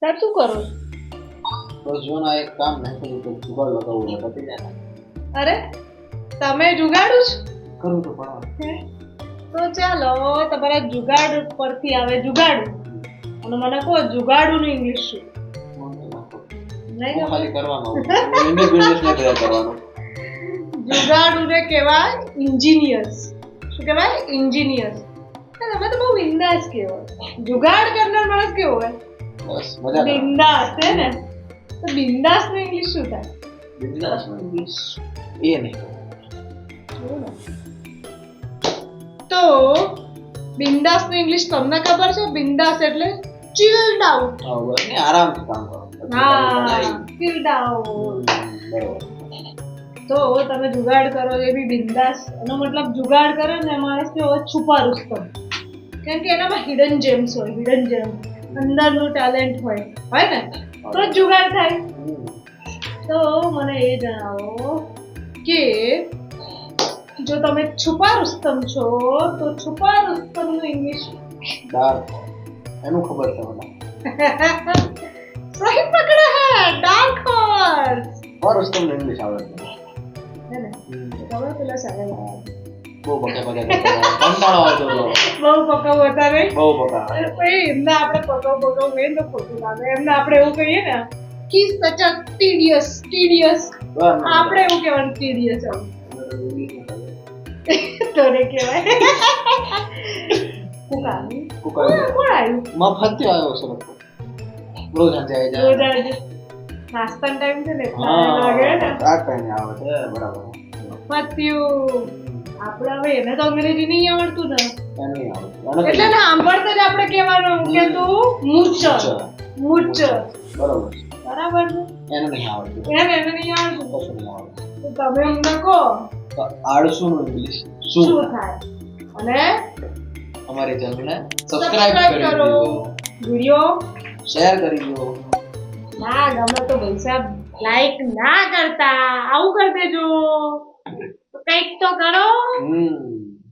તાર શું કરો? બસ જો ના એક કામ નહીં તો જુગાડ લગાવવું છે પતી જાય. અરે તમે જુગાડું છો? કરું તો પણ તો ચાલો તમારા જુગાડ પરથી આવે જુગાડું અને મને કહો જુગાડુનું ઇંગ્લિશ શું? નહીં હું ખાલી કરવાનો ઇંગ્લિશ બિઝનેસ ને કરવાનો. જુગાડુને કહેવાય ઇન્જિનિયર્સ. શું કહેવાય? ઇન્જિનિયર્સ. તમે તો બહુ બિંદાસ કહેવાય. જુગાડ કરનાર માણસ કેવો હોય? બસ મજા કરો. બિંદાસ છે ને? તો બિંદાસ નું ઇંગ્લિશ શું થાય? બિઝનેસ નો ઇંગ્લિશ એ નહીં. તો બિંદાસ નું ઇંગ્લિશ તમને ખબર છે? બિંદાસ એટલે ચિલ્ડ આઉટ. હા બસ ને આરામથી કામ કરો. હા, ચિલ્ડ આઉટ. બરોબર. તો તમે જુગાડ કરો એ બી બિંદાસ. એનો મતલબ જુગાડ કરે ને માણસ કેવો છુપા રુસ્તમ. કેમ કે એનામાં હિડન જેમ્સ હોય, હિડન જેમ અંદરનું ટેલેન્ટ હોય ને તો જ જુગાડ થાય. તો મને એ જણાવો કે જો તમે છુપા રુસ્તમ છો તો છુપા રુસ્તમ નું ઇંગ્લિશ ડાર્ક એનું ખબર છે મને. સહી પકડા હે, ડાર્ક હોર્સ. બસ તમને ઇંગ્લિશ આવડે છે. હે ને? તમે પેલા સારા બહુ બકા બકા કંટાળો આવતો હતો. બહુ પકાવ હતા ને બહુ બકા. એમને આપણે પકાવ કહીએ તો ખોટું લાગે. એમને આપણે એવું કહીએ ને કે સચ અ ટીડિયસ આપણે એવું કહેવાનું ટીડિયસ તોરે કહેવાય. કુકાની કોણ આવ્યું? મફત આવ્યો છે રોજ જાય જાય. રોજ આજે નાસ્તાનો ટાઈમ છે ને એટલે લાગે ને આ ટાઈમે આવે છે બરાબર. પત્યું. આપણે હવે એને તો અંગ્રેજી નહીં આવડતું ને એની આવે એટલે સાંભળતા જ આપણે કહેવાનું કે તું મૂર્છર બરાબર બરાબર છે. એને નહીં આવડતું. એને નહીં આવડતું કશું નહીં આવડતું. તો તમે અમને કહો તો આળસું નું ઇંગ્લિશ શું શું થાય? અને અમારી ચેનલને સબસ્ક્રાઇબ સબસ્ક્રાઇબ કરી કરો. દો, વિડિયો શેર કરી દો. ના ગમે તો ભાઈ સાહેબ લાઈક ના કરતા આવું કરી દેજો. તો કંઈક તો કરો.